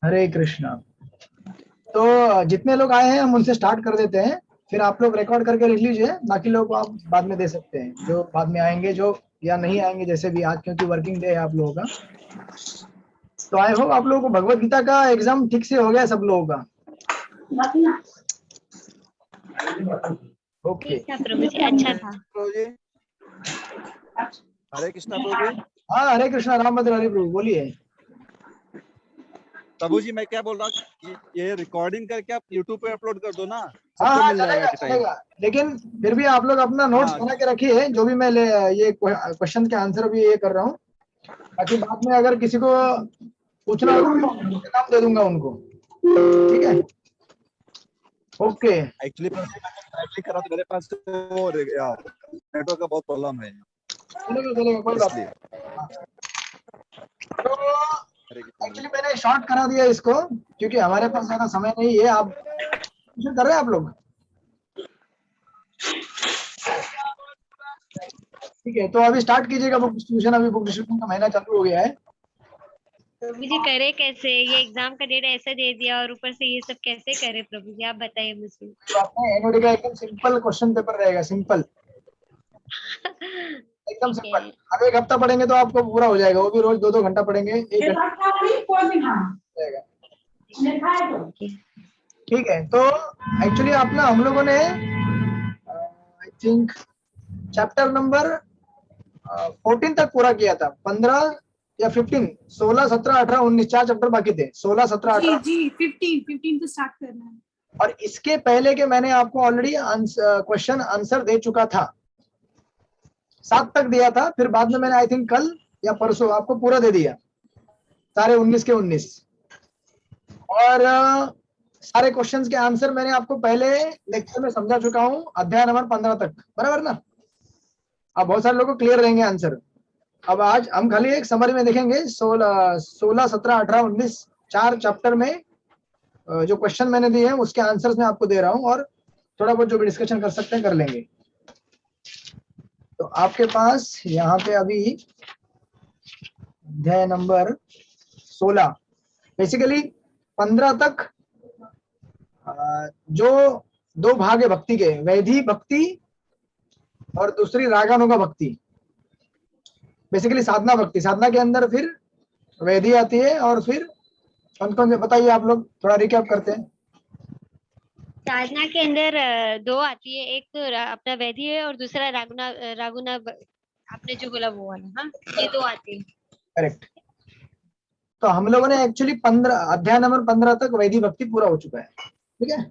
हरे कृष्णा। तो जितने लोग आए हैं हम उनसे स्टार्ट कर देते हैं, फिर आप लोग रिकॉर्ड करके लिख लीजिए, बाकी लोगों को आप बाद में दे सकते हैं, जो बाद में आएंगे जो या नहीं आएंगे, जैसे भी आज क्योंकि वर्किंग डे है आप लोगों का। तो आई होप आप लोगों को भगवत गीता का एग्जाम ठीक से हो गया सब लोगों का। ओके। ठीक था प्रभु जी, अच्छा था। प्रभु जी, हरे कृष्णा प्रभु जी। हाँ हरे कृष्णा, रामभद्र हरि प्रभु, बोलिए। प्रभु जी मैं क्या बोल रहा हूँ, ये रिकॉर्डिंग करके आप YouTube पे अपलोड कर दो ना, हाँ सबको हाँ मिल जाएगा चलेगा एट टाइम। चलेगा, लेकिन फिर भी आप लोग अपना नोट्स हाँ बना के रखिए, जो भी मैं ये क्वेश्चन के आंसर भी ये कर रहा हूँ, ताकि बाद में अगर किसी को पूछना होगा तो मैं नाम दे दूंगा उनको। ठीक है, ओके। एक्चुअली प्रभु जी मैं ट्रैवलिंग कर रहा था, मेरे पास वो नेटवर्क का बहुत प्रॉब्लम है चलेगा चलेगा, कोई बात इसलिए। नहीं। तो हरे कृष्णा प्रभु एक्चुअली मैंने शॉर्ट करा दिया इसको, क्योंकि हमारे पास ज्यादा समय नहीं है। आप ट्यूशन कर रहे हैं आप लोग? ठीक है, तो अभी स्टार्ट कीजिएगा बुक डिस्ट्रीब्यूशन। अभी बुक डिस्ट्रीब्यूशन का महीना चालू हो गया है। प्रभु जी करे कैसे, ये एग्जाम का डेट ऐसा दे दिया और ऊपर से ये सब कैसे करे प्रभु जी, आप बताइए मुझे। तो आपने एनओडी का एकदम सिंपल क्वेश्चन पेपर रहेगा, सिंपल, एकदम ठीक सिंपल। है। अब एक हफ्ता पढ़ेंगे तो आपको पूरा हो जाएगा, वो भी रोज 2-2 घंटा पढ़ेंगे, 1 घंटा जाएगा। ठीक है, तो एक्चुअली अपना हम लोगों ने आई थिंक चैप्टर नंबर 14 तक पूरा किया था। 15 या 15, 16, 17, 18, 19 4 चैप्टर बाकी थे। 16, 17, 18 जी 15 तो स्टार्ट करना है। और इसके पहले के मैंने आपको ऑलरेडी क्वेश्चन आंसर दे चुका था, 7 तक दिया था, फिर बाद में मैंने आई थिंक कल या परसों आपको पूरा दे दिया, सारे 19 के 19। और सारे क्वेश्चंस के आंसर मैंने आपको पहले लेक्चर में समझा चुका हूं, अध्याय नंबर 15 तक, बराबर ना? अब बहुत सारे लोगों को क्लियर रहेंगे आंसर। अब आज हम खाली एक समरी में देखेंगे, 16, 17, 18, 19 4 चैप्टर में जो क्वेश्चन मैंने दिए हैं उसके आंसर्स मैं आपको दे रहा हूं, और थोड़ा बहुत जो भी डिस्कशन कर सकते हैं कर लेंगे। तो आपके पास यहाँ पे अभी अध्याय नंबर 16, बेसिकली 15 तक जो 2 भाग है भक्ति के, वैधि भक्ति और दूसरी रागानुगा भक्ति। बेसिकली साधना भक्ति, साधना के अंदर फिर वैधि आती है, और फिर कौन कौन से बताइए आप लोग, थोड़ा रिकैप करते हैं। साधना के अंदर दो आती है, एक तो अपना वैधि है और दूसरा रागुना रागुना आपने जो बोला वो वाला। हाँ, ये दो आती है। करेक्ट। तो हम लोगों ने एक्चुअली 15 अध्याय नंबर 15 तक वैधि भक्ति पूरा हो चुका है। ठीक है,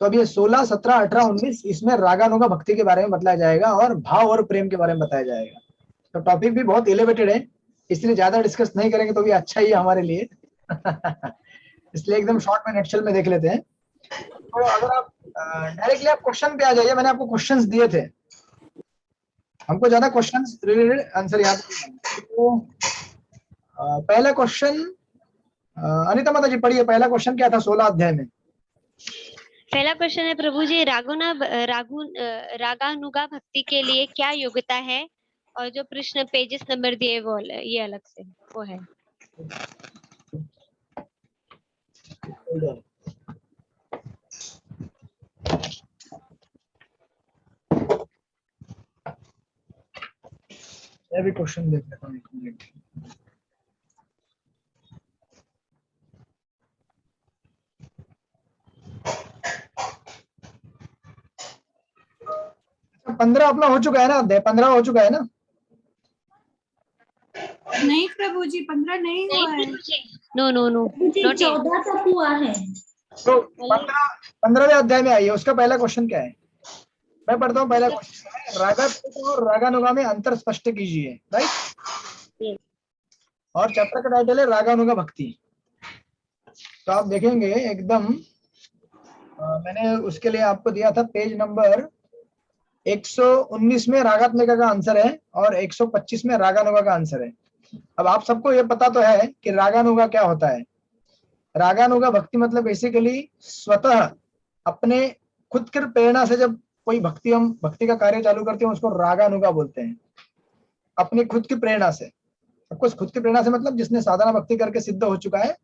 तो अब ये 16, 17, 18, 19 इसमें रागानुगा भक्ति के बारे में बताया जाएगा और भाव और प्रेम के बारे में बताया जाएगा। तो टॉपिक भी बहुत एलिवेटेड है, इसलिए ज्यादा डिस्कस नहीं करेंगे तो भी अच्छा ही है हमारे लिए। इसलिए एकदम शॉर्ट में नटशेल में देख लेते हैं। तो अगर आप डायरेक्टली आप क्वेश्चन पे आ जाइए, मैंने आपको क्वेश्चंस दिए थे, हमको ज्यादा क्वेश्चंस रिलेटेड आंसर याद नहीं। तो पहला क्वेश्चन अनिता माता जी पढ़िए, पहला क्वेश्चन क्या था 16 अध्याय में? पहला क्वेश्चन है प्रभु जी, रागानुगा भक्ति के लिए क्या योग्यता है, और जो प्रश्न पेजेस नंबर दिए वो ये अलग से वो है। मैं भी क्वेश्चन देख लेता हूँ, एक मिनट। अच्छा, 15 अपना हो चुका है ना, अध्याय 15 हो चुका है ना? नहीं प्रभु जी 15 नहीं हुआ है। नो नो नो, 14 तक हुआ है। तो 15वें अध्याय में आइए, उसका पहला क्वेश्चन क्या है? मैं पढ़ता हूँ। पहला क्वेश्चन, रागात्मक और रागानुगा में अंतर स्पष्ट कीजिए, राइट? और चैप्टर का टाइटल है रागानुगा भक्ति। तो आप देखेंगे एकदम मैंने उसके लिए आपको दिया था पेज नंबर 119 में रागात्मिका का आंसर है और 125 में रागानुगा का आंसर है। अब आप सबको ये पता तो है कि रागानुगा क्या होता है। रागानुगा भक्ति मतलब बेसिकली स्वतः अपने खुद की प्रेरणा से जब कोई हम भक्ति का कार्य चालू करते हैं उसको रागानुगा बोलते हैं, अपनी खुद की प्रेरणा से। कुछ खुद की प्रेरणा से मतलब जिसने साधना भक्ति करके सिद्ध हो चुका है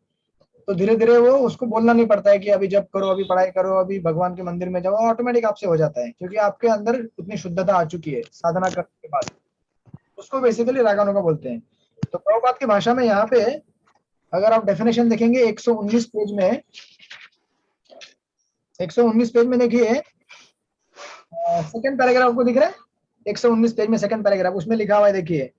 तो धीरे धीरे वो उसको बोलना नहीं पड़ता है कि अभी जब करो, अभी पढ़ाई करो, अभी भगवान के मंदिर में जाओ, ऑटोमेटिक आपसे हो जाता है क्योंकि आपके अंदर उतनी शुद्धता आ चुकी है साधना करने के बाद। उसको बेसिकली रागानुगा बोलते हैं। तो प्रभुपाद की भाषा में यहाँ पे अगर आप डेफिनेशन देखेंगे 119 पेज में, 119 पेज में देखिए सेकंड पैराग्राफ को दिख रहा है, 119 पेज में सेकंड पैराग्राफ, उसमें लिखा हुआ है देखिए,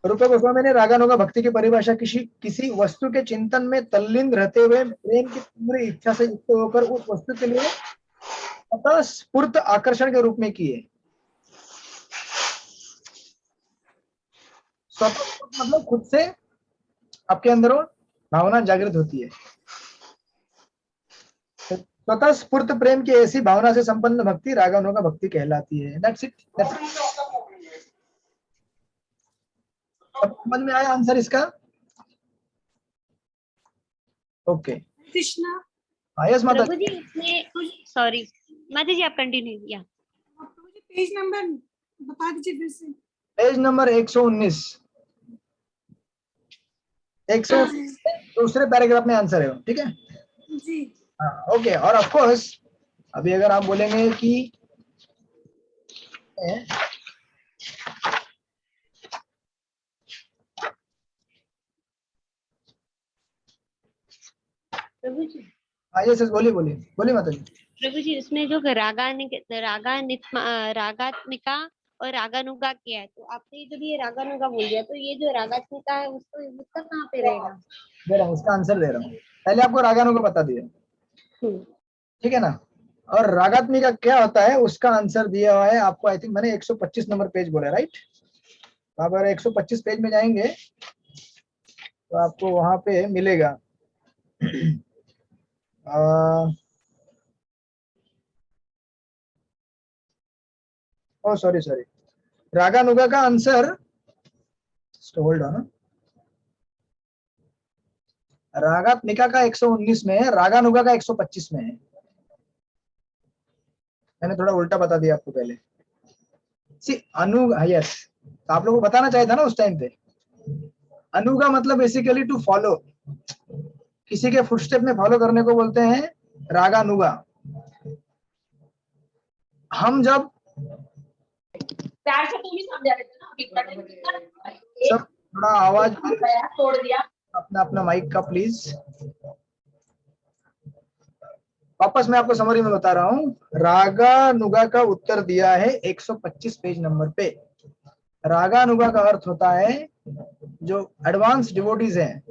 रूप गोस्वामी ने रागानुगा भक्ति की परिभाषा किसी वस्तु के चिंतन में तल्लीन रहते हुए प्रेम की तीव्र इच्छा से युक्त होकर उस वस्तु के लिए अतः स्फूर्त आकर्षण के रूप में की है। स्वतः मतलब खुद से आपके अंदर वो भावना जागृत होती है। स्वतः स्फूर्त प्रेम की ऐसी भावना से संपन्न भक्ति रागानुगा भक्ति कहलाती है। That's it. समझ में आया आंसर इसका? ओके। कृष्णा यस माता प्रभु जी इसमें, सॉरी माता जी आप कंटिन्यू किया। मुझे पेज नंबर बता दीजिए फिर से। पेज नंबर 119, 119 दूसरे पैराग्राफ में आंसर है, ठीक है जी। हाँ ओके। और ऑफ कोर्स अभी अगर आप बोलेंगे कि प्रभु जी, यस बोलिए बोलिए बोलिए माता जी। प्रभु जी उसमें जो रागात्मिका और रागानुगा किया है, तो आपने जब ये रागानुगा बोल दिया तो ये जो रागात्मिका है उसको उसका कहाँ पे रहेगा? दे रहा हूँ, उसका आंसर दे रहा हूँ। पहले आपको रागानुगा बता दिया, ठीक है ना। और रागात्मिका क्या होता है उसका आंसर दिया हुआ है आपको। आई थिंक मैंने 125 नंबर पेज बोला, राइट। आप अगर 125 पेज में जाएंगे तो आपको वहां पे मिलेगा। ओ सॉरी रागानुगा का आंसर, होल्ड ऑन, रागात्मिका का 119 में है, रागानुगा का 125 में है। मैंने थोड़ा उल्टा बता दिया आपको पहले। सी यस, तो आप लोगों को बताना चाहिए था ना उस टाइम पे। अनुगा मतलब बेसिकली टू फॉलो, किसी के फुटस्टेप में फॉलो करने को बोलते हैं रागानुगा। हम जब सब थोड़ा आवाज तोड़ दिया। अपना अपना माइक का प्लीज। वापस मैं आपको समरी में बता रहा हूँ। रागानुगा का उत्तर दिया है 125 पेज नंबर पे। रागानुगा का अर्थ होता है जो एडवांस डिवोटीज हैं,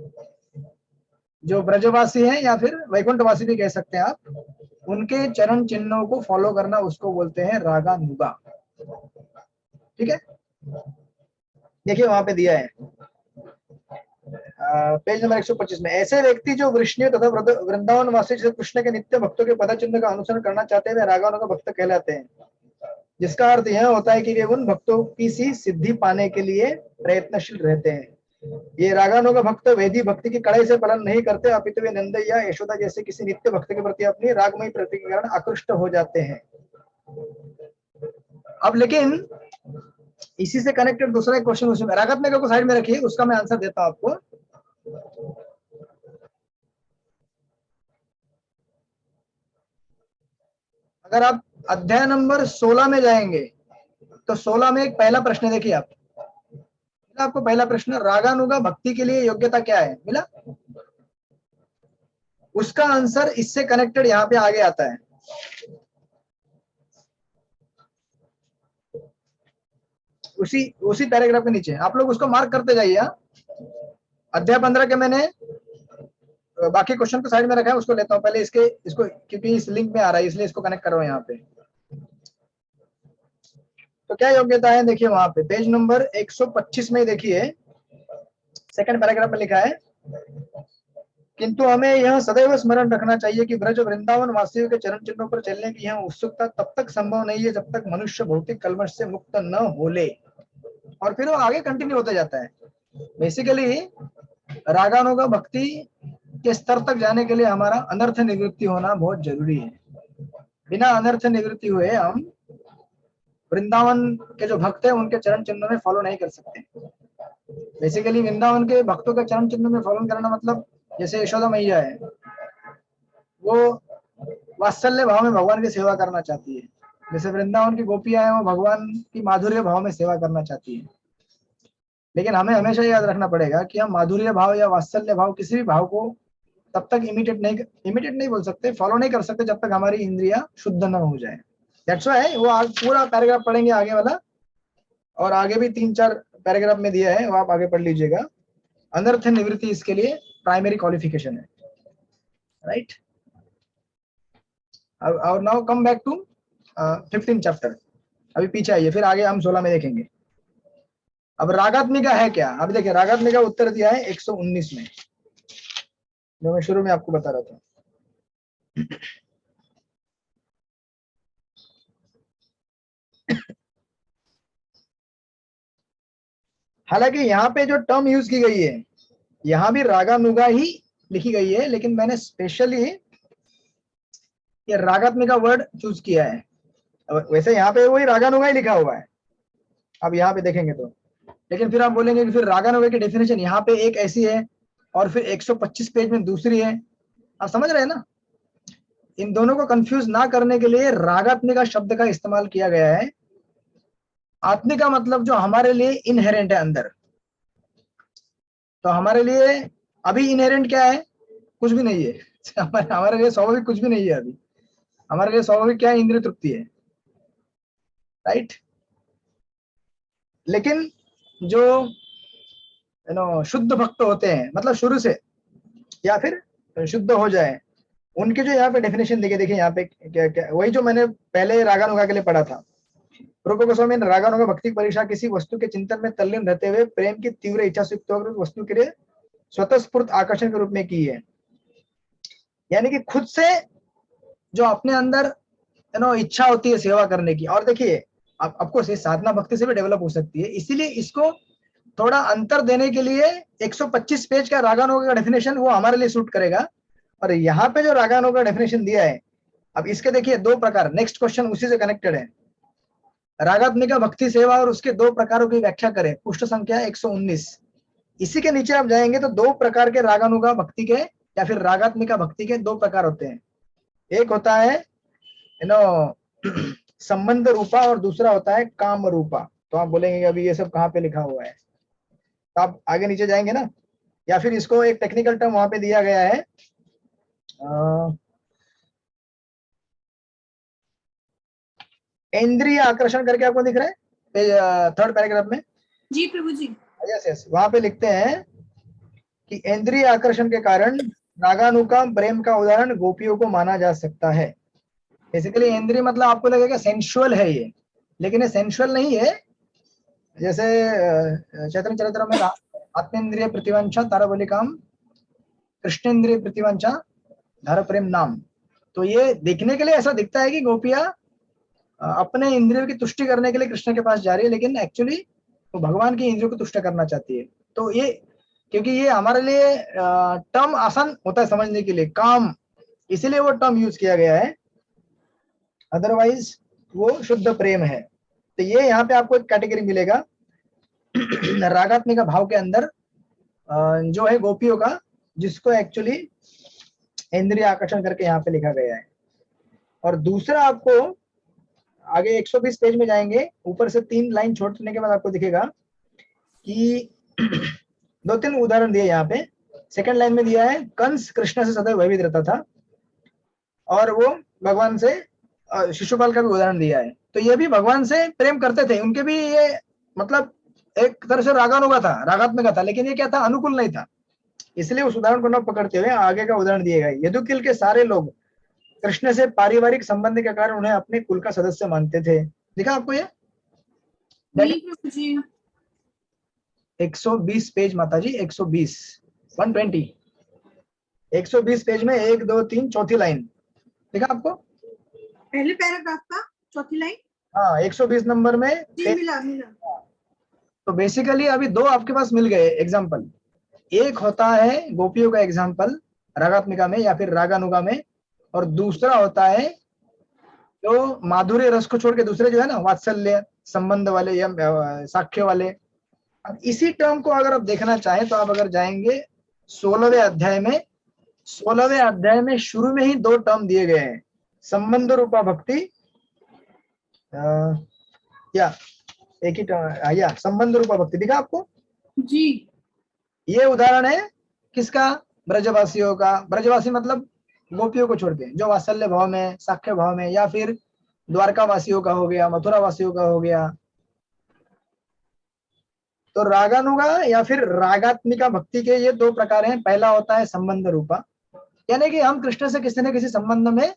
जो ब्रजवासी हैं या फिर वैकुंठवासी भी कह सकते हैं आप, उनके चरण चिन्हों को फॉलो करना, उसको बोलते हैं रागानुगा। ठीक है, देखिए वहां पे दिया है पेज नंबर 125 में। ऐसे व्यक्ति जो वृष्णियों तथा वृंदावन वासी श्री कृष्ण के नित्य भक्तों के पद चिन्ह का अनुसरण करना चाहते हैं वे रागानुगा भक्त कहलाते हैं, जिसका अर्थ यह होता है कि वे उन भक्तों की सी सिद्धि पाने के लिए प्रयत्नशील रहते हैं। ये रागानुगा भक्त वैदिक भक्ति की कड़ाई से पालन नहीं करते, अपितु वे नंद या यशोदा जैसे किसी नित्य भक्त के प्रति अपनी रागमयी प्रति के कारण आकृष्ट हो जाते हैं। अब लेकिन इसी से कनेक्टेड दूसरा एक क्वेश्चन उसमें, रागात्मिका को साइड में रखिए, उसका मैं आंसर देता हूं आपको। अगर आप अध्याय नंबर 16 में जाएंगे तो 16 में एक पहला प्रश्न देखिए आप, आपको पहला प्रश्न, रागानुगा भक्ति के लिए योग्यता क्या है, मिला। उसका आंसर इससे कनेक्टेड यहाँ पे आगे आता है। उसी पैराग्राफ के नीचे आप लोग उसको मार्क करते जाइए। अध्याय 15 के मैंने बाकी क्वेश्चन को साइड में रखा है, उसको लेता हूं पहले इसको क्योंकि इस लिंक में आ रहा है इसलिए इसको कनेक्ट कर रहा हूं यहाँ पे। तो क्या योग्यता है देखिए वहां पे पेज नंबर 125 में देखिए सेकंड पैराग्राफ में लिखा है, किंतु हमें यह सदैव स्मरण रखना चाहिए कि ब्रज वृंदावन वासियों के चरण चिन्हों पर चलने की यह उत्सुकता तब तक संभव नहीं है जब तक मनुष्य भौतिक कलमश से मुक्त न हो ले। और फिर वो आगे कंटिन्यू होते जाता है। बेसिकली रागानुगा भक्ति के स्तर तक जाने के लिए हमारा अनर्थ निवृत्ति होना बहुत जरूरी है। बिना अनर्थ निवृत्ति हुए हम वृंदावन के जो भक्त हैं उनके चरण चिन्हों में फॉलो नहीं कर सकते। बेसिकली वृंदावन के भक्तों के चरण चिन्ह में फॉलो करना मतलब जैसे यशोदा मैया है, वो वात्सल्य भाव में भगवान की सेवा करना चाहती है। जैसे वृंदावन की गोपियां हैं, वो भगवान की माधुर्य भाव में सेवा करना चाहती है। लेकिन हमें हमेशा याद रखना पड़ेगा कि हम माधुर्य भाव या वात्सल्य भाव किसी भी भाव को तब तक इमिटेट नहीं बोल सकते, फॉलो नहीं कर सकते जब तक हमारी इंद्रिया शुद्ध न हो जाए। दैट्स व्हाई वो पूरा पैराग्राफ पढ़ेंगे आगे वाला, और आगे भी 3-4 पैराग्राफ में दिया है, वो आप आगे पढ़ लीजिएगा। अनर्थ निवृत्ति इसके लिए प्राइमरी क्वालिफिकेशन है, राइट। और now come back to 15 chapter. अभी पीछे आइए, फिर आगे हम 16 में देखेंगे। अब रागात्मिका है क्या? अभी देखिए, रागात्मिका उत्तर दिया है 119 में, जो मैं शुरू में आपको बता रहा था। हालांकि यहाँ पे जो टर्म यूज की गई है, यहाँ भी रागानुगा ही लिखी गई है, लेकिन मैंने स्पेशली ये रागात्मिका वर्ड चूज किया है। वैसे यहाँ पे वही रागानुगा ही लिखा हुआ है, अब यहाँ पे देखेंगे तो। लेकिन फिर आप बोलेंगे कि फिर रागानुगा की डेफिनेशन यहाँ पे एक ऐसी है और फिर 125 पेज में दूसरी है। आप समझ रहे हैं ना? इन दोनों को कंफ्यूज ना करने के लिए रागात्मिका शब्द का इस्तेमाल किया गया है। आत्मिका मतलब जो हमारे लिए इनहेरेंट है अंदर। तो हमारे लिए अभी इनहेरेंट क्या है? कुछ भी नहीं है। हमारे लिए स्वाभाविक कुछ भी नहीं है अभी। हमारे लिए स्वाभाविक क्या है? इंद्रिय तृप्ति है, राइट। लेकिन जो शुद्ध भक्त होते हैं, मतलब शुरू से या फिर शुद्ध हो जाए, उनके जो यहाँ पे डेफिनेशन देखिए यहाँ पे क्या वही जो मैंने पहले रागानुगा के लिए पढ़ा था। रूप गोस्वामी ने रागानुगा भक्ति परीक्षा किसी वस्तु के चिंतन में तल्लीन रहते हुए प्रेम की तीव्र इच्छा से युक्त होकर वस्तु के लिए स्वतःस्फूर्त आकर्षण के रूप में की है। यानी कि खुद से जो अपने अंदर इच्छा होती है सेवा करने की। और देखिए, आपको साधना भक्ति से भी डेवलप हो सकती है, इसीलिए इसको थोड़ा अंतर देने के लिए 125 पेज का रागानुगा का डेफिनेशन वो हमारे लिए सूट करेगा। और यहाँ पे जो रागानुगा का डेफिनेशन दिया है, अब इसके देखिए 2 प्रकार। नेक्स्ट क्वेश्चन उसी से कनेक्टेड है। रागात्मिका भक्ति सेवा और उसके 2 प्रकारों की व्याख्या करें, पृष्ठ संख्या 119। इसी के नीचे आप जाएंगे तो 2 प्रकार के रागानुगा भक्ति के या फिर रागात्मिका भक्ति के 2 प्रकार होते हैं। एक होता है संबंध रूपा और दूसरा होता है काम रूपा। तो आप बोलेंगे अभी ये सब कहाँ पे लिखा हुआ है? तो आप आगे नीचे जाएंगे ना, या फिर इसको एक टेक्निकल टर्म वहां पे दिया गया है, इंद्रिय आकर्षण करके आपको दिख रहा है पेज 3rd पैराग्राफ में। जी प्रभु जी। यस, वहां पे लिखते हैं कि इंद्रिय आकर्षण के कारण रागानुगा प्रेम का उदाहरण गोपियों को माना जा सकता है। बेसिकली इंद्रिय मतलब आपको लगेगा सेंसुअल है ये, लेकिन ये सेंसुअल नहीं है। जैसे चैतन्य चरित्र में आत्मेन्द्रिय प्रतिवंशा तारबलिकाम कृष्णेन्द्रिय प्रतिवंशा धर प्रेम नाम। तो ये देखने के लिए ऐसा दिखता है कि गोपियां अपने इंद्रियों की तुष्टि करने के लिए कृष्ण के पास जा रही है, लेकिन एक्चुअली वो भगवान की इंद्रियों को तुष्ट करना चाहती है। तो ये क्योंकि ये हमारे लिए टर्म आसान होता है समझने के लिए, काम, इसीलिए वो टर्म यूज किया गया है। अदरवाइज वो शुद्ध प्रेम है। तो ये यहाँ पे आपको एक कैटेगरी मिलेगा रागात्मिका भाव के अंदर जो है गोपियों का, जिसको एक्चुअली इंद्रिय आकर्षण करके यहाँ पे लिखा गया है। और दूसरा आपको आगे 120 पेज में जाएंगे, ऊपर से 3 लाइन छोड़ने के बाद आपको दिखेगा कि 2-3 उदाहरण दिए यहाँ पे। सेकंड लाइन में दिया है कंस कृष्ण से सदैव भयभीत रहता था, और वो भगवान से शिशुपाल का भी उदाहरण दिया है। तो ये भी भगवान से प्रेम करते थे, उनके भी ये मतलब एक तरह से रागानुगा था, रागात्मिका था, लेकिन ये क्या था? अनुकूल नहीं था। इसलिए उस उदाहरण को न पकड़ते हुए आगे का उदाहरण दिए गए। यदुकिल के सारे लोग कृष्ण से पारिवारिक संबंध के कारण उन्हें अपने कुल का सदस्य मानते थे। दिखा आपको ये? नहीं प्रभु जी। 120 पेज माताजी, 120 120 120 पेज में 1 2 3 चौथी लाइन दिखा आपको? पहले पैराग्राफ का चौथी लाइन। हाँ, 120 नंबर में जी मिला मिला। तो बेसिकली अभी 2 आपके पास मिल गए एग्जाम्पल। एक होता है गोपियों का एग्जाम्पल रागात्मिका में या फिर रागानुगा में, और दूसरा होता है जो माधुर्य रस को छोड़ के दूसरे जो है ना वात्सल्य संबंध वाले या साक्ष्य वाले। अब इसी टर्म को अगर आप देखना चाहें तो आप अगर जाएंगे 16वें अध्याय में 16वें अध्याय में शुरू में ही 2 टर्म दिए गए हैं, संबंध रूपा भक्ति, या एक ही टर्म, या संबंध रूपा भक्ति दिखा आपको। जी ये उदाहरण है किसका? ब्रजवासियों का। ब्रजवासी मतलब गोपियों को छोड़ के, जो वात्सल्य भाव में, साख्य भाव में, या फिर द्वारका वासियों का हो गया, मथुरा वासियों का हो गया। तो रागानुगा या फिर रागात्मिका भक्ति के ये 2 प्रकार हैं। पहला होता है संबंध रूपा, यानी कि हम कृष्ण से किसी न किसी संबंध में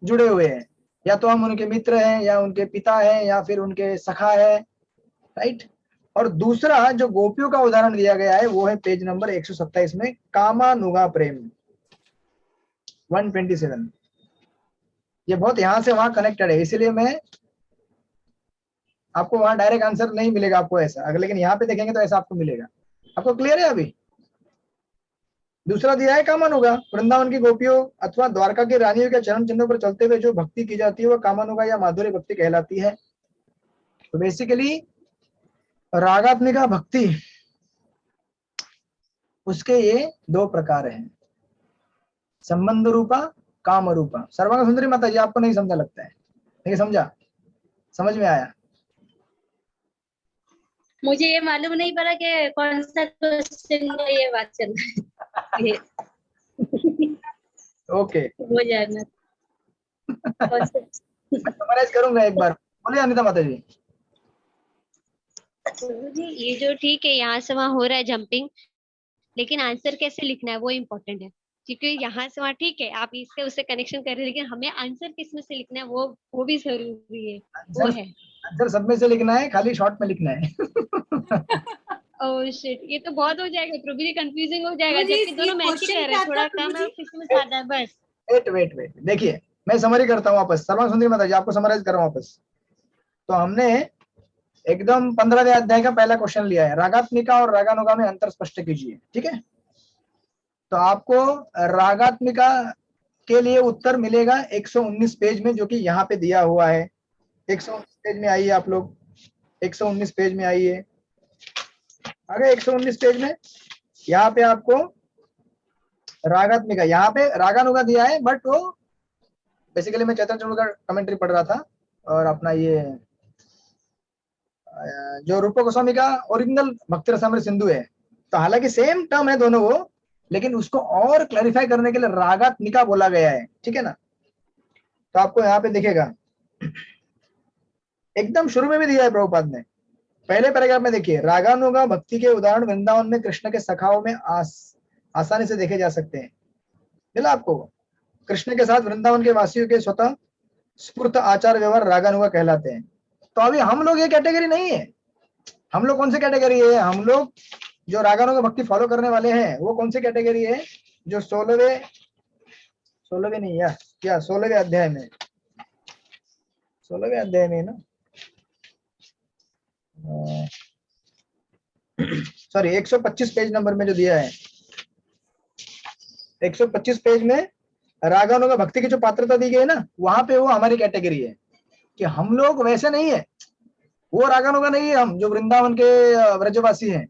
जुड़े हुए हैं, या तो हम उनके मित्र हैं, या उनके पिता हैं, या फिर उनके सखा है, राइट। और दूसरा जो गोपियों का उदाहरण दिया गया है वो है पेज नंबर 127 में, कामानुगा प्रेम 127। ये बहुत यहां से वहां कनेक्टेड है, इसीलिए मैं आपको वहां डायरेक्ट आंसर नहीं मिलेगा आपको ऐसा, अगर लेकिन यहाँ पे देखेंगे तो ऐसा आपको मिलेगा। आपको क्लियर है अभी? दूसरा दिया है कामानुगा, वृंदावन की गोपियों अथवा द्वारका की रानियों के चरण चिन्हों पर चलते हुए जो भक्ति की जाती है वो कामानुगा या माधुर्य भक्ति कहलाती है। तो बेसिकली रागात्मिका भक्ति, उसके ये 2 प्रकार हैं, संबंध रूपा, काम रूपा। सर्वांग सुंदरी माता जी, आपको नहीं समझा लगता है? नहीं समझा? समझ में आया? मुझे ये मालूम नहीं पड़ा कि कौन सा क्वेश्चन में ये बात चल रही है। ओके, वो जानना कौन सा। समराइज करूंगा एक बार, बोलिए अनिता माता जी। जी ये जो ठीक है यहाँ से वहां हो रहा है जंपिंग, लेकिन आंसर कैसे लिखना है वो इम्पोर्टेंट है, क्योंकि यहाँ से वहां ठीक है आप इससे उससे कनेक्शन कर रहे हैं, लेकिन हमें आंसर किस में से लिखना है वो भी जरूरी है। वो है आंसर सब में से लिखना है, खाली शॉर्ट में लिखना है। ओह शिट, ये तो बहुत हो जाएगा, प्रभु जी कंफ्यूजिंग हो जाएगा, प्रभु जी, जबकि दोनों ये मैच ही क्वेश्चन कर रहे क्या हैं, थोड़ा था प्रभु कम है जी? और किसी में ज्यादा है बस। वेट देखिए, मैं समरी करता हूँ वापस, सर्वांग सुंदरी माता जी आपको समराइज कर रहा हूँ वापस। तो हमने एकदम 15वें अध्याय का पहला क्वेश्चन लिया है, रागात्मिका और रागानुगा में अंतर स्पष्ट कीजिए, ठीक है। तो आपको रागात्मिका के लिए उत्तर मिलेगा 119 पेज में, जो कि यहाँ पे दिया हुआ है। 119 पेज में आइए आप लोग, 119 पेज में आइए, अगर 119 पेज में यहाँ पे आपको रागात्मिका, यहाँ पे रागानुगा दिया है, बट वो बेसिकली मैं चैतन्य चंद्र का कमेंट्री पढ़ रहा था, और अपना ये जो रूप गोस्वामी का ओरिजिनल भक्ति रसामृत सिंधु है, तो हालांकि सेम टर्म है दोनों वो, लेकिन उसको और क्लैरिफाई करने के लिए रागात्मिका बोला गया है, ठीक है ना। तो आपको यहाँ पे दिखेगा, एकदम शुरू में भी दिया है प्रभुपाद ने, पहले पैराग्राफ में देखिए, रागानुगा भक्ति के उदाहरण वृंदावन में कृष्ण के सखाओं में आसानी से देखे जा सकते हैं। मिला आपको? कृष्ण के साथ वृंदावन के वासियों के स्वतः स्फूर्त आचार व्यवहार रागानुगा कहलाते हैं। तो अभी हम लोग ये कैटेगरी नहीं है। हम लोग कौन सी कैटेगरी है? हम लोग जो रागानुगा भक्ति फॉलो करने वाले हैं वो कौन सी कैटेगरी है? जो 16वें नहीं या क्या 16वें अध्याय में, 16वें अध्याय में ना, सॉरी 125 पेज नंबर में जो दिया है, 125 पेज में रागानुगा भक्ति की जो पात्रता दी गई है ना, वहां पे वो हमारी कैटेगरी है कि हम लोग वैसे नहीं है, वो रागानुगा नहीं है हम जो वृंदावन के व्रजवासी हैं।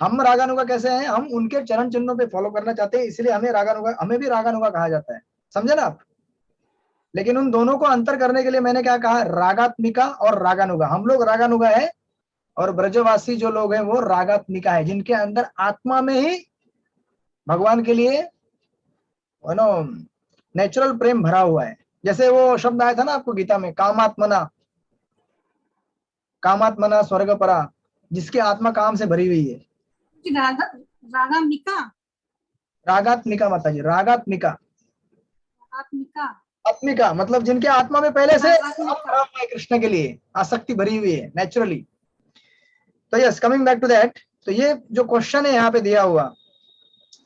हम रागानुगा कैसे हैं? हम उनके चरण चिन्हों पे फॉलो करना चाहते हैं, इसलिए हमें रागानुगा, हमें भी रागानुगा कहा जाता है, समझे ना आप। लेकिन उन दोनों को अंतर करने के लिए मैंने क्या कहा, रागात्मिका और रागानुगा। हम लोग रागानुगा है, और ब्रजवासी जो लोग हैं वो रागात्मिका है, जिनके अंदर आत्मा में ही भगवान के लिए नो नेचुरल प्रेम भरा हुआ है। जैसे वो शब्द आया था ना आपको गीता में, कामात्मना, कामात्मना स्वर्गपरा, जिसकी आत्मा काम से भरी हुई है। रागात्मिका, रागात्मिका माता जी, रागात्मिका, आत्मिका, आत्मिका मतलब जिनके आत्मा में पहले से रागात्मिका। कृष्ण के लिए आसक्ति भरी हुई है नेचुरली। तो yes, coming back to that, तो ये जो क्वेश्चन है यहाँ पे दिया हुआ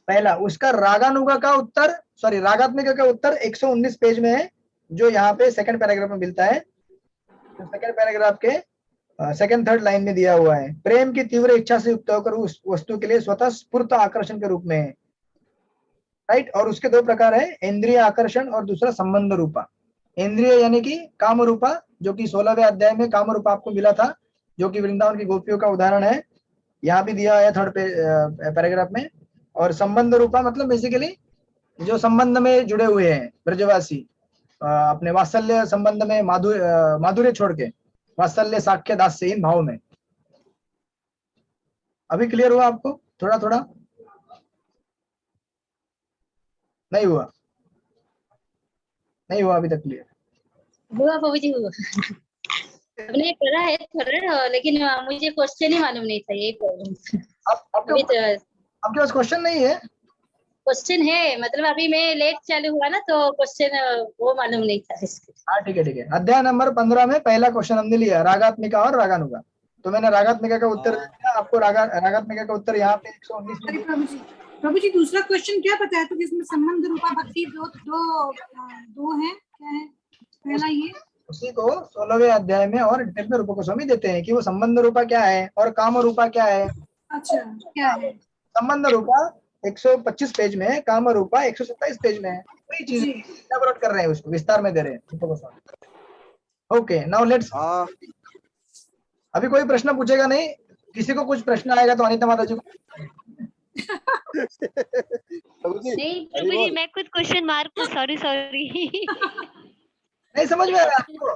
पहला, उसका रागानुगा का उत्तर, सॉरी रागात्मिका का उत्तर 119 पेज में है, जो यहाँ पे सेकंड पैराग्राफ में मिलता है। तो सेकंड पैराग्राफ के सेकंड थर्ड लाइन में दिया हुआ है, प्रेम की तीव्र इच्छा से युक्त होकर उस वस्तु के लिए स्वतः स्फूर्त आकर्षण के रूप में है, राइट। और उसके 2 प्रकार है, इंद्रिय आकर्षण और दूसरा संबंध रूपा। इंद्रिय यानी कि काम रूपा, जो कि 16वें अध्याय में काम रूपा आपको मिला था, जो कि वृंदावन की गोपियों का उदाहरण है, यहाँ भी दिया है थर्ड पैराग्राफ में। और संबंध रूपा मतलब बेसिकली जो संबंध में जुड़े हुए हैं ब्रजवासी, अपने वात्सल्य संबंध में माधुर्य छोड़ के वात्सल्य साख्य दास्य इन भाव में। अभी क्लियर हुआ आपको? थोड़ा थोड़ा नहीं हुआ? नहीं हुआ अभी तक क्लियर? हुआ बाबूजी हुआ। हमने पढ़ा है थोड़ा, लेकिन मुझे क्वेश्चन ही मालूम नहीं था, यही प्रॉब्लम। अभी तो आपके पास क्वेश्चन नहीं है? क्वेश्चन है, मतलब अभी मैं लेट चालू हुआ ना, तो क्वेश्चन वो मालूम नहीं था इसके। हाँ ठीक है ठीक है। अध्याय नंबर 15 में पहला क्वेश्चन हमने लिया रागात्मिका और रागानुगा। तो मैंने रागात्मिका का उत्तर दे दिया आपको। रागात्मिका का उत्तर यहाँ पे 119 में। अरे प्रभु जी दूसरा क्वेश्चन क्या बताया तो जिसमें संबंध रूपा भक्ति दो है, क्या है पहला ये? उसी को 16वें अध्याय में और डिटेल में रूप गोस्वामी देते हैं कि वो संबंध रूपा क्या है और काम रूपा क्या है। अच्छा क्या है? संबंध रूपा 125 पेज में है, काम रूपा 127 पेज में है। वही चीज जी। एलाबोरेट कर रहे हैं, उसको विस्तार में दे रहे हैं रूप गोस्वामी। Okay now let's. अभी कोई प्रश्न पूछेगा नहीं? किसी को कुछ प्रश्न आएगा तो अनिता माता जी को। नहीं प्रभु जी मैं खुद क्वेश्चन मार्क हूँ, सॉरी। नहीं समझ में आया आपको?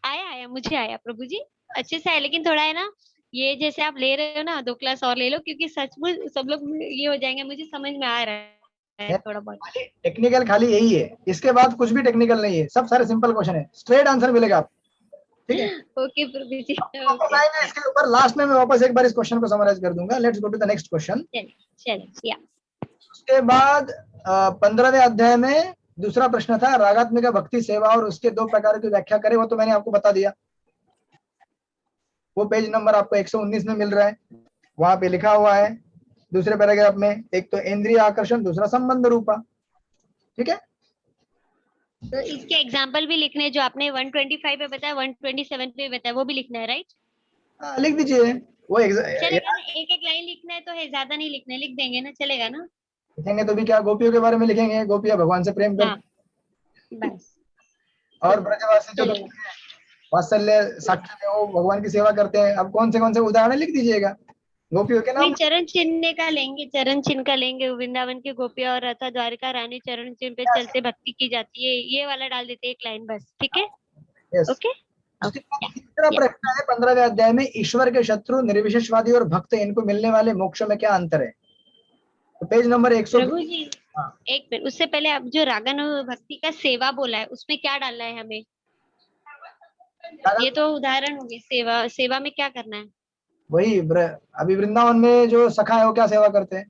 आया मुझे आया प्रभु जी, अच्छे से आया, लेकिन थोड़ा है ना ये जैसे आप ले रहे हो ना 2 क्लास और ले लो, क्योंकि सचमुच सब लोग ये हो जाएंगे, मुझे समझ में आ रहा है थोड़ा बहुत। टेक्निकल खाली यही है, इसके बाद कुछ भी टेक्निकल नहीं है, सब सारे सिंपल क्वेश्चन है, स्ट्रेट आंसर मिलेगा आपको। ठीक है ओके प्रभु जी वापस आएंगे इसके ऊपर, लास्ट में मैं वापस एक बार इस क्वेश्चन को समराइज कर दूंगा। Let's go to the next question. चलिए या उसके बाद 15वें अध्याय में दूसरा प्रश्न था रागात्मिका भक्ति सेवा और उसके 2 प्रकार की व्याख्या करें। वो तो मैंने आपको बता दिया, वो पेज नंबर आपको 119 में मिल रहा है। वहां पे लिखा हुआ है दूसरे पैराग्राफ में, एक तो इंद्रिय आकर्षण, दूसरा संबंध रूपा। ठीक है, तो इसके एग्जांपल भी लिखने जो आपने 125 पे बताया, 127 पे बताया, वो भी लिखना है राइट? लिख दीजिए वो चलेगा ना, एक लाइन लिखना है तो है, ज्यादा नहीं लिखना है, लिख देंगे ना, चलेगा ना? लिखेंगे तो भी क्या, गोपियों के बारे में लिखेंगे, गोपियां भगवान से प्रेम कर। हाँ बस और ब्रजवासी जो चलेगा। वात्सल्य साक्षी में वो भगवान की सेवा करते हैं। अब कौन से उदाहरण लिख दीजिएगा, गोपियों के नाम। नहीं चरण चिन्ह का लेंगे, चरण चिन्ह का लेंगे, वृंदावन के गोपिया और रथा द्वारिका रानी चरण चिन्ह पे चलते भक्ति की जाती है, ये वाला डाल देते एक लाइन बस, ठीक है? यस। ओके उसके बाद तीसरा प्रश्न है 15वें अध्याय में, ईश्वर के शत्रु निर्विशेषवादी और भक्त इनको मिलने वाले मोक्ष में क्या अंतर है? तो पेज नंबर 100। प्रभु जी एक मिनट, उससे पहले आप जो रागन भक्ति का सेवा बोला है उसमें क्या डालना है हमें? ये तो उदाहरण हो गई, सेवा में क्या करना है? वही अभी वृंदावन में जो सखा है वो क्या सेवा करते हैं?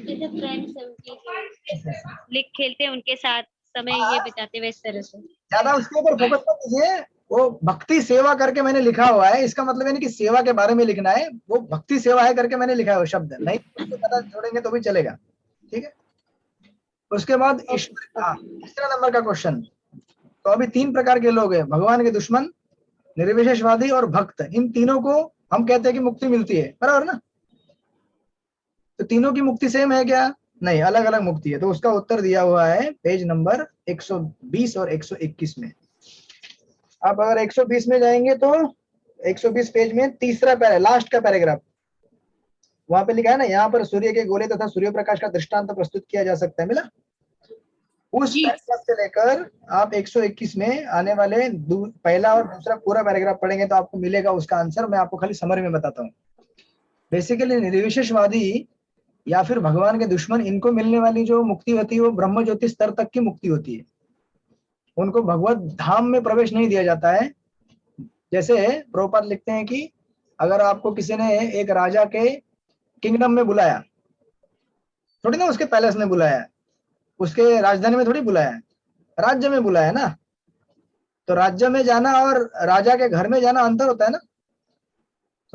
जैसे फ्रेंड्स है उनकी, लिख खेलते हैं उनके साथ समय ये बिताते हुए, इस तरह से। ज्यादा उसके ऊपर फोकस मत कीजिए। वो भक्ति सेवा करके मैंने लिखा हुआ है, इसका मतलब है नहीं कि सेवा के बारे में लिखना है, वो भक्ति सेवा है करके मैंने लिखा है वो शब्द, नहीं उसको ज्यादा जोड़ेंगे तो भी चलेगा। ठीक है, उसके बाद ईश्वर, तीसरा नंबर का क्वेश्चन। तो अभी 3 प्रकार के लोग हैं, भगवान के दुश्मन, निर्विशेषवादी और भक्त। इन तीनों को हम कहते हैं कि मुक्ति मिलती है, बराबर ना? तो तीनों की मुक्ति सेम है क्या? नहीं, अलग अलग मुक्ति है। तो उसका उत्तर दिया हुआ है पेज नंबर 120 और 121 में। आप अगर 120 में जाएंगे तो 120 पेज में तीसरा लास्ट का पैराग्राफ, वहां पे लिखा है ना, यहाँ पर सूर्य के गोले तथा सूर्य प्रकाश का दृष्टांत प्रस्तुत किया जा सकता है, मिला? उस पैराग्राफ से लेकर आप 121 में आने वाले पहला और दूसरा पूरा पैराग्राफ पढ़ेंगे तो आपको मिलेगा उसका आंसर। मैं आपको खाली समरी में बताता हूँ। बेसिकली निर्विशेषवादी या फिर भगवान के दुश्मन, इनको मिलने वाली जो मुक्ति होती है वो ब्रह्म ज्योति स्तर तक की मुक्ति होती है। उनको भगवत धाम में प्रवेश नहीं दिया जाता है। जैसे प्रभुपाद लिखते हैं कि अगर आपको किसी ने एक राजा के किंगडम में बुलाया, थोड़ी ना उसके पैलेस में बुलाया, उसके राजधानी में थोड़ी बुलाया, राज्य में बुलाया ना। तो राज्य में जाना और राजा के घर में जाना अंतर होता है ना।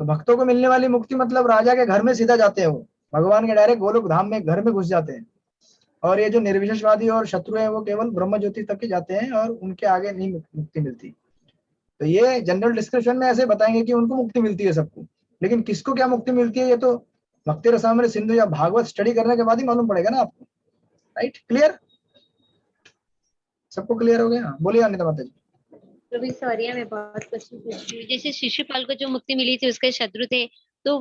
तो भक्तों को मिलने वाली मुक्ति मतलब राजा के घर में सीधा जाते हैं, वो भगवान के डायरेक्ट गोलोक धाम में घर में घुस जाते हैं। और ये जो निर्विशेषवादी और शत्रु है वो केवल ब्रह्म ज्योति तक ही जाते हैं और उनके आगे नहीं मुक्ति मिलती। तो ये जनरल डिस्क्रिप्शन में ऐसे बताएंगे कि उनको मुक्ति मिलती है सबको, लेकिन किसको क्या मुक्ति मिलती है ये तो भक्ति रसामृत सिंधु या भागवत स्टडी करने के बाद ही मालूम पड़ेगा ना आपको। Right, clear? सबको क्लियर हो गया? बोलिए अनिता माता जी। प्रभु सॉरी मैं बहुत क्वेश्चन पूछती हूँ। जैसे शिशुपाल को जो मुक्ति मिली थी उसके शत्रु थे, तो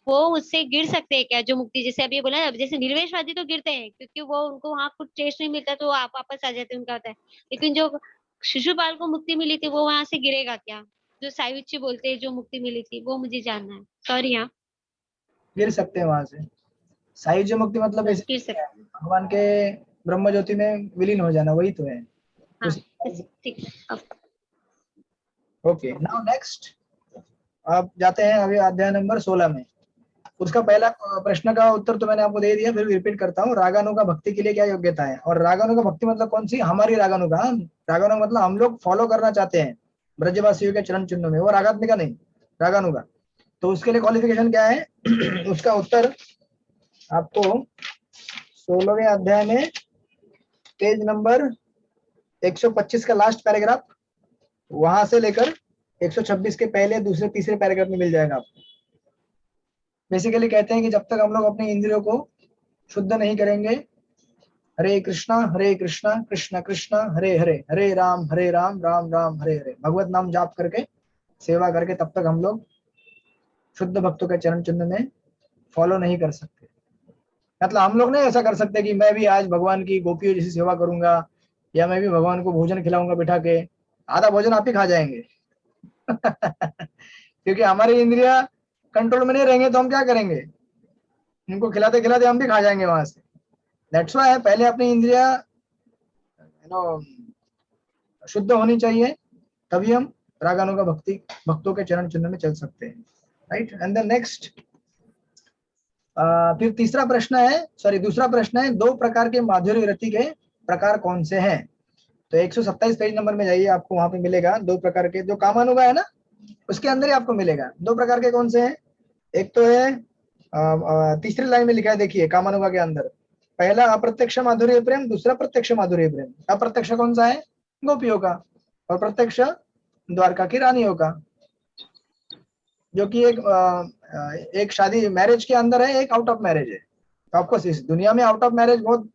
वो उससे गिर सकते हैं क्या, जो मुक्ति जैसे अभी बोला ना, जैसे निर्वेशवादी तो गिरते हैं क्योंकि वो उनको वहां कुछ टेस्ट नहीं मिलता तो आप वापस आ जाते हैं, उनका होता है। लेकिन जो शिशुपाल को मुक्ति मिली थी वो वहां से गिरेगा क्या, जो सावित्री बोलते हैं जो मुक्ति मिली थी, वो मुझे जानना है। सॉरी हाँ, गिर सकते हैं वहां से। सायुज्य मुक्ति मतलब बस basically गिर सकते हैं। भगवान के ब्रह्म ज्योति में विलीन हो जाना, वही तो है। हाँ उस ठीक है। अब ओके, नाउ नेक्स्ट आप जाते हैं अभी अध्याय नंबर 16 में। उसका पहला प्रश्न का उत्तर तो मैंने आपको दे दिया, फिर रिपीट करता हूँ। रागानुगा भक्ति के लिए क्या योग्यता है? और रागानुगा भक्ति मतलब कौन सी? हमारी रागानुगा। रागानुगा मतलब हम लोग फॉलो करना चाहते हैं ब्रजवासियों के चरण चिन्हों में, वो रागात्मिका नहीं, रागानुगा। तो उसके लिए क्वालिफिकेशन क्या है? उसका उत्तर आपको 16वें अध्याय में पेज नंबर 125 का लास्ट पैराग्राफ, वहां से लेकर 126 के पहले, दूसरे, तीसरे पैराग्राफ में मिल जाएगा आपको। बेसिकली कहते हैं कि जब तक हम लोग अपने इंद्रियों को शुद्ध नहीं करेंगे, हरे कृष्णा कृष्ण कृष्ण हरे हरे, हरे राम राम राम हरे हरे, भगवत नाम जाप करके सेवा करके, तब तक हम लोग शुद्ध भक्तों के चरण चिन्ह में फॉलो नहीं कर सकते। मतलब हम लोग नहीं ऐसा कर सकते कि मैं भी आज भगवान की गोपियों जैसी सेवा करूंगा, या मैं भी भगवान को भोजन खिलाऊंगा बिठा के। आधा भोजन आप ही खा जाएंगे। क्योंकि हमारी इंद्रिया कंट्रोल में नहीं रहेंगे तो हम क्या करेंगे? उनको खिलाते खिलाते हम भी खा जाएंगे वहां से। दैट्स व्हाई पहले अपनी इंद्रिया शुद्ध होनी चाहिए, तभी हम रागानुगा भक्तों के चरण चिन्ह में चल सकते हैं। राइट, एंड देन नेक्स्ट फिर तीसरा प्रश्न है, सॉरी दूसरा प्रश्न है, दो प्रकार के माधुर्य रति के प्रकार कौन से हैं? तो 127 पेज नंबर में जाइए, आपको वहां पे मिलेगा दो प्रकार के, जो कामानुगा है ना उसके अंदर ही आपको मिलेगा। दो प्रकार के कौन से हैं? एक तो है तीसरी लाइन में लिखा है, देखिए कामानुगा के अंदर, पहला अप्रत्यक्ष माधुर्य प्रेम, दूसरा प्रत्यक्ष माधुर्य प्रेम। अप्रत्यक्ष कौन सा है? गोपियों का, और प्रत्यक्ष द्वारका की रानियों का, जो कि एक शादी मैरिज के अंदर है, एक आउट ऑफ मैरिज है। तो आपको इस दुनिया में आउट ऑफ मैरिज बहुत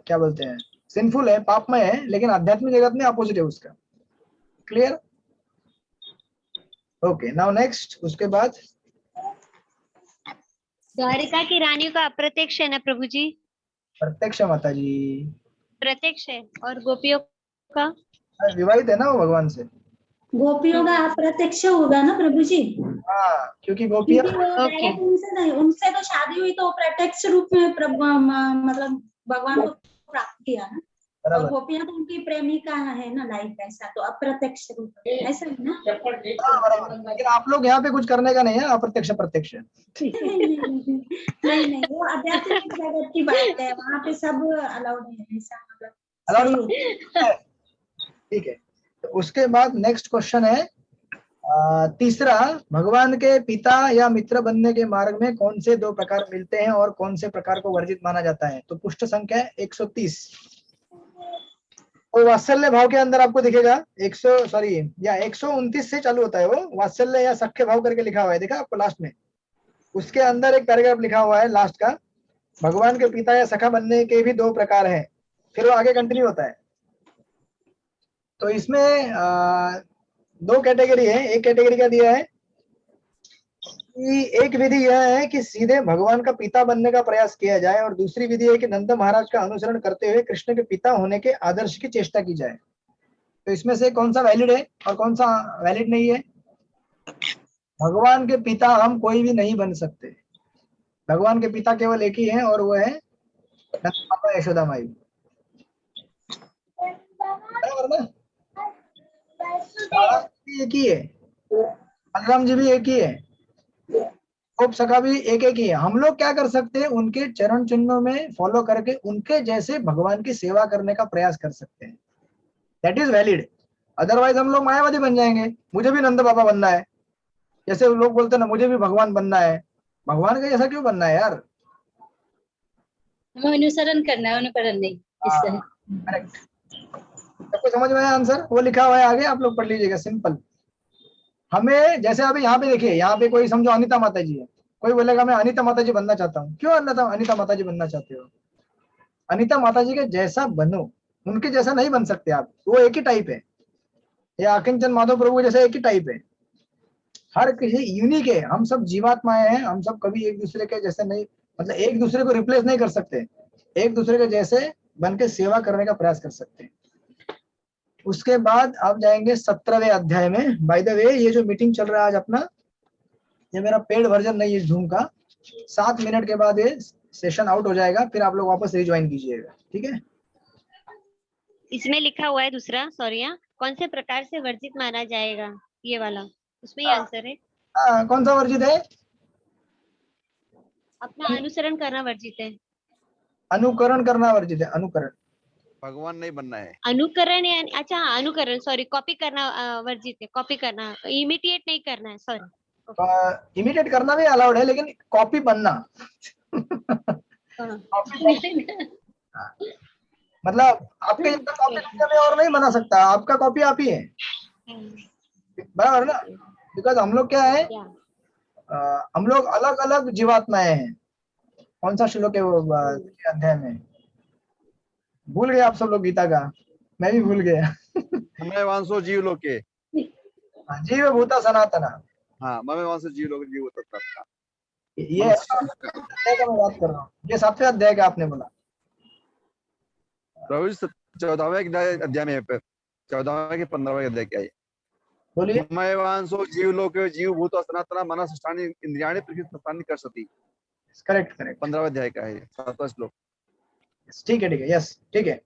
क्या बोलते हैं, सिंफुल है, पापमय है, लेकिन आध्यात्मिक जगत में अपोजिट है उसका। क्लियर? ओके, नाउ नेक्स्ट उसके बाद द्वारिका की रानियों का अप्रत्यक्ष है ना प्रभु जी? प्रत्यक्ष माता जी, प्रत्यक्ष है। और गोपियों का? विवाहित है ना वो भगवान से। गोपियों का अप्रत्यक्ष होगा ना प्रभु जी, हाँ, क्योंकि गोपियां क्योंकि वो ओके। डायरेक्ट उनसे नहीं, उनसे तो शादी हुई तो प्रत्यक्ष रूप में मतलब भगवान को प्राप्त किया ना, और बराबर। गोपियां तो उनकी प्रेमिका है ना, लाइक ऐसा, तो अप्रत्यक्ष रूप ऐसा है ना। हाँ, बराबर। लेकिन आप लोग यहाँ पे कुछ करने का नहीं है, अप्रत्यक्ष प्रत्यक्ष है। नहीं, वो आध्यात्मिक जगत की बात है, वहाँ पे सब अलाउड है, ऐसा मतलब Allowed सही है। ठीक है। तो उसके बाद नेक्स्ट क्वेश्चन है तीसरा, भगवान के पिता या मित्र बनने के मार्ग में कौन से दो प्रकार मिलते हैं और कौन से प्रकार को वर्जित माना जाता है? तो पुष्ट संख्या 130, और वात्सल्य भाव के अंदर आपको दिखेगा 129 से चालू होता है वो, वात्सल्य या सख्य भाव करके लिखा हुआ है, देखा आपको लास्ट में? उसके अंदर एक पैराग्राफ लिखा हुआ है लास्ट का, भगवान के पिता या सखा बनने के भी दो प्रकार हैं, फिर वो आगे कंटिन्यू होता है। तो इसमें दो कैटेगरी है। एक कैटेगरी का दिया है कि एक विधि यह है कि सीधे भगवान का पिता बनने का प्रयास किया जाए, और दूसरी विधि है कि नंद महाराज का अनुसरण करते हुए कृष्ण के पिता होने के आदर्श की चेष्टा की जाए। तो इसमें से कौन सा वैलिड है और कौन सा वैलिड नहीं है? भगवान के पिता हम कोई भी नहीं बन सकते। भगवान के पिता केवल एक ही है, और वो है नंद माता यशोदा माई। बराबर ना? एक ही है, बलराम जी भी एक ही है, गोप सखा भी एक एक ही है। हम लोग क्या कर सकते हैं? उनके चरण चिन्हों में फॉलो करके उनके जैसे भगवान की सेवा करने का प्रयास कर सकते हैं, दैट इज वैलिड। अदरवाइज हम लोग मायावादी बन जाएंगे, मुझे भी नंद बाबा बनना है, जैसे लोग बोलते हैं ना मुझे भी भगवान बनना है। भगवान का जैसा क्यों बनना है यार? हमें अनुसरण करना है, अनुकरण नहीं। इससे करेक्ट। सबको समझ में आया आंसर? वो लिखा हुआ है आगे, आप लोग पढ़ लीजिएगा, सिंपल। हमें जैसे अभी यहाँ पे देखिए, यहाँ पे कोई समझो अनिता माता जी है, कोई बोलेगा मैं अनिता माता जी बनना चाहता हूँ। क्यों अनिता माता जी बनना चाहते हो? अनिता माता जी के जैसा बनो, उनके जैसा नहीं बन सकते आप, वो एक ही टाइप है। या अकिंचन माधव प्रभु जैसे एक ही टाइप है। हर किसी यूनिक है, हम सब जीवात्माएं हैं, हम सब कभी एक दूसरे के जैसे नहीं, मतलब एक दूसरे को रिप्लेस नहीं कर सकते, एक दूसरे के जैसे बन के सेवा करने का प्रयास कर सकते हैं। उसके बाद आप जाएंगे 17वें अध्याय में। बाय द वे ये जो मीटिंग चल रहा है आज अपना, ये मेरा पेड वर्जन नहीं है जूम का, 7 मिनट के बाद ये सेशन आउट हो जाएगा, फिर आप लोग वापस रिज्वाइन कीजिएगा, ठीक है। इसमें लिखा हुआ है दूसरा, सॉरी कौन से प्रकार से वर्जित माना जाएगा, ये वाला, उसमें ही आंसर है। कौन सा वर्जित है? अपना अनुसरण करना वर्जित है। अनुकरण करना वर्जित है, अनुकरण। भगवान नहीं बनना है। अनुकरण यानी, अच्छा अनुकरण, सॉरी, कॉपी करना वर्जित है, कॉपी करना, इमिटेट नहीं करना है, सॉरी। इमिटेट करना भी अलाउड है, लेकिन कॉपी बनना मतलब आपके जैसा कॉपी दुनिया में और नहीं बना सकता, आपका कॉपी आप ही है, बराबर ना। बिकॉज हम लोग क्या है, हम लोग अलग अलग जीवात्माएं हैं। कौन सा श्लोक है वो अध्याय में, भूल गए आप सब लोग गीता का, मैं भी भूल गया। ममे वांसो जीव लोके, जीव भूता सनातना, हाँ ममे वांसो जीव लोके जीव तत्व। ये अध्याय का मैं बात कर रहा हूँ, ये 7वें अध्याय का आपने बोला। प्रभु 14वें अध्याय में, 14वें के 15वें अध्याय क्या है? बोलिए। ममे वांसो जीव लोके जीव भूत सनातना मनः षष्ठानि इंद्रियाणि प्रकृति कर्षति। करेक्ट करेक्ट, 15वें अध्याय का है 7वां श्लोक। ठीक है, यस ठीक है।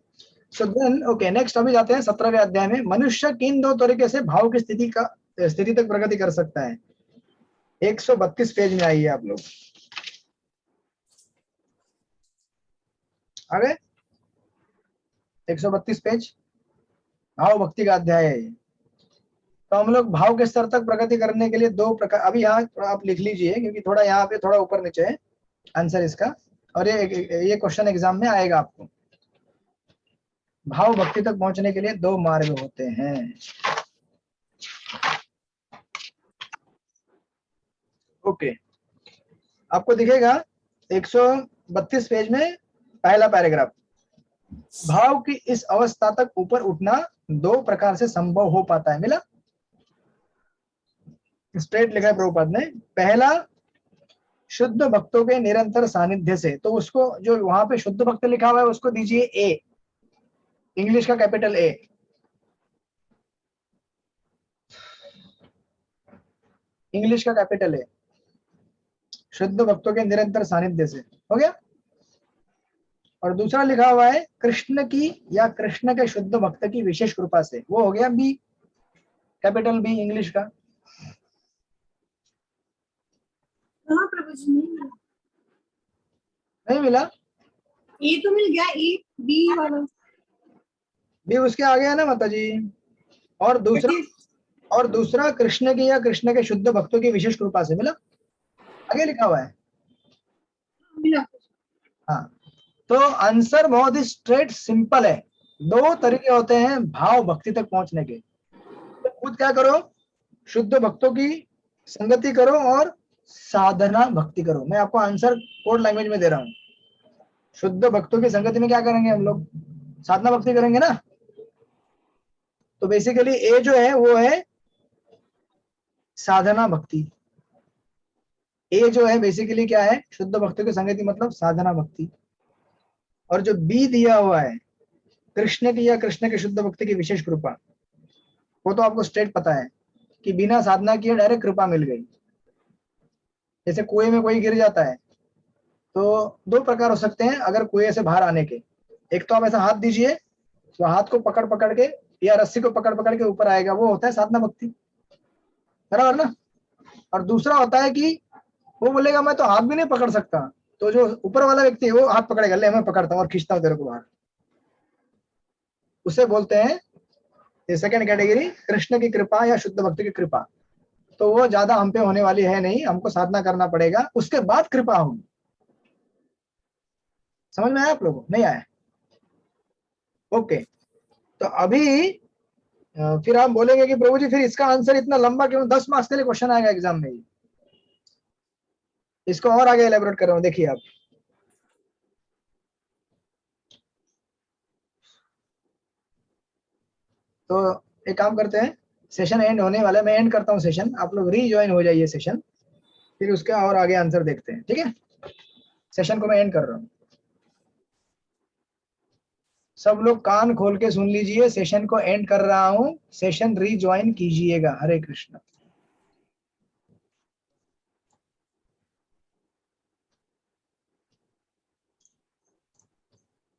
सो देन ओके, नेक्स्ट अभी जाते हैं 17वें अध्याय में। मनुष्य किन 2 तरीके से भाव की स्थिति तक प्रगति कर सकता है। 132 पेज में आइए आप लोग, आ गए? 132 पेज, भाव भक्ति का अध्याय है ये। तो हम लोग भाव के स्तर तक प्रगति करने के लिए 2 प्रकार, अभी यहाँ आप लिख लीजिए, क्योंकि थोड़ा यहाँ पे थोड़ा ऊपर नीचे है आंसर इसका, और ये क्वेश्चन एग्जाम में आएगा आपको। भाव भक्ति तक पहुंचने के लिए 2 मार्ग होते हैं। ओके, आपको दिखेगा 132 पेज में पहला पैराग्राफ, भाव की इस अवस्था तक ऊपर उठना 2 प्रकार से संभव हो पाता है। मिला? स्ट्रेट लिखा है प्रभुपाद ने। पहला, शुद्ध भक्तों के निरंतर सानिध्य से, तो उसको जो वहां पे शुद्ध भक्त लिखा हुआ है उसको दीजिए ए, इंग्लिश का कैपिटल ए। इंग्लिश का कैपिटल ए, शुद्ध भक्तों के निरंतर सानिध्य से, हो गया। और दूसरा लिखा हुआ है कृष्ण की या कृष्ण के शुद्ध भक्त की विशेष कृपा से, वो हो गया बी, कैपिटल बी इंग्लिश का। हाँ प्रभु जी, नहीं मिला? ए तो मिल गया, ए बी वाला बी उसके आगे है ना माता जी। और दूसरा कृष्ण की या कृष्ण के शुद्ध भक्तों की विशेष कृपा से, मिला? आगे लिखा हुआ है। मिला। हाँ, तो आंसर बहुत ही स्ट्रेट सिंपल है। 2 तरीके होते हैं भाव भक्ति तक पहुंचने के। तो खुद क्या करो, शुद्ध भक्तों की संगति करो और साधना भक्ति करो। मैं आपको आंसर कोड लैंग्वेज में दे रहा हूं। शुद्ध भक्तों की संगति में क्या करेंगे हम लोग, साधना भक्ति करेंगे ना। तो बेसिकली ए जो है वो है साधना भक्ति। ए जो है बेसिकली क्या है, शुद्ध भक्तों की संगति मतलब साधना भक्ति। और जो बी दिया हुआ है कृष्ण की या कृष्ण के शुद्ध भक्ति की विशेष कृपा, वो तो आपको स्ट्रेट पता है कि बिना साधना किए डायरेक्ट कृपा मिल गई। जैसे कुएं में कोई गिर जाता है तो 2 प्रकार हो सकते हैं अगर कुएं से बाहर आने के। एक तो आप ऐसा हाथ दीजिए, तो हाथ को पकड़ पकड़ के या रस्सी को पकड़ पकड़ के ऊपर आएगा, वो होता है साधना भक्ति, बराबर ना। और दूसरा होता है कि वो बोलेगा मैं तो हाथ भी नहीं पकड़ सकता, तो जो ऊपर वाला व्यक्ति है वो हाथ पकड़ेगा, ले मैं पकड़ता हूँ और खींचता हूँ तेरे को बाहर, उसे बोलते हैं सेकंड कैटेगरी, कृष्ण की कृपा या शुद्ध भक्ति की कृपा। तो वो ज्यादा हम पे होने वाली है नहीं, हमको साधना करना पड़ेगा, उसके बाद कृपा होगी। समझ में आया आप लोगों? नहीं आया? ओके, तो अभी फिर हम बोलेंगे कि प्रभु जी फिर इसका आंसर इतना लंबा क्यों, 10 मार्क्स के लिए क्वेश्चन आएगा एग्जाम में। इसको और आगे एलेबोरेट कर रहा हूं, देखिए आप। तो एक काम करते हैं, सेशन एंड होने वाला है, मैं एंड करता हूँ सेशन, आप लोग रीज्वाइन हो जाइए सेशन, फिर उसके और आगे आंसर देखते हैं, ठीक है। सेशन को मैं एंड कर रहा हूँ, सब लोग कान खोल के सुन लीजिए, सेशन को एंड कर रहा हूँ, सेशन रीज्वाइन कीजिएगा। हरे कृष्ण।